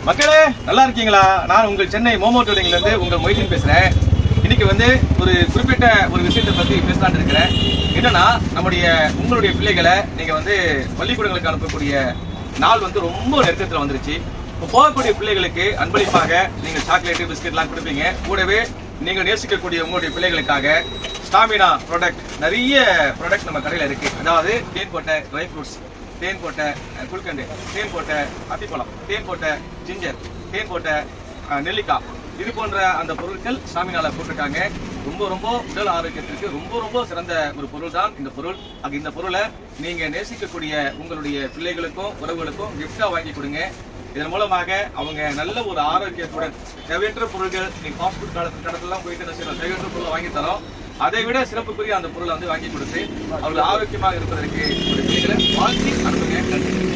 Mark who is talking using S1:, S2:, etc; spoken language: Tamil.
S1: மக்களே நல்லா இருக்கீங்களா? நான் உங்கள் சென்னை மோமோ ட்ரேடிங்ல இருந்து உங்கள் மொய்தீன் பேசுறேன். இன்னைக்கு வந்து ஒரு குறிப்பிட்ட ஒரு விஷயத்தை பத்தி பேசலான்னு இருக்கிறேன். என்னன்னா, உங்களுடைய பிள்ளைகளை நீங்க வந்து பள்ளிக்கூடங்களுக்கு அனுப்பக்கூடிய நாள் வந்து ரொம்ப நெருக்கத்தில் வந்துருச்சு. இப்போ போகக்கூடிய பிள்ளைகளுக்கு அன்பளிப்பாக நீங்கள் சாக்லேட்டு பிஸ்கெட்லாம் கொடுப்பீங்க. கூடவே நீங்கள் நேசிக்கக்கூடிய உங்களுடைய பிள்ளைகளுக்காக ஸ்டாமினா ப்ராடக்ட், நிறைய ப்ராடக்ட் நம்ம கடையில் இருக்கு. அதாவது தேன் போட்ட ட்ரை ஃப்ரூட்ஸ், தேன் போட்ட குல்கண்டு, தேன் போட்ட அத்திப்பழம், தேன் போட்ட ஜிஞ்சர், தேன் போட்ட நெல்லிக்காய், இது போன்ற அந்த பொருட்கள் ஸ்டாமினால போட்டிருக்காங்க. ரொம்ப ரொம்ப உடல் ஆரோக்கியத்திற்கு ரொம்ப ரொம்ப சிறந்த ஒரு பொருள் தான் இந்த பொருள். இந்த பொருளை நீங்க நேசிக்கக்கூடிய உங்களுடைய பிள்ளைகளுக்கும் உறவுகளுக்கும் கிஃப்டா வாங்கி கொடுங்க. இதன் மூலமாக அவங்க நல்ல ஒரு ஆரோக்கியத்துடன் தேவையற்ற பொருட்கள், நீங்க ஃபாஸ்ட் ஃபுட் கடத்தெல்லாம் போயிட்டு என்ன செய்யணும், தேவையற்ற பொருளை வாங்கி தரோம். அதை விட சிறப்புக்குரிய அந்த பொருளை வந்து வாங்கி கொடுத்து அவர்கள் ஆரோக்கியமாக இருப்பதற்கு ஒரு பிள்ளைகளை வாழ்த்தி அனுப்புங்க. நன்றி.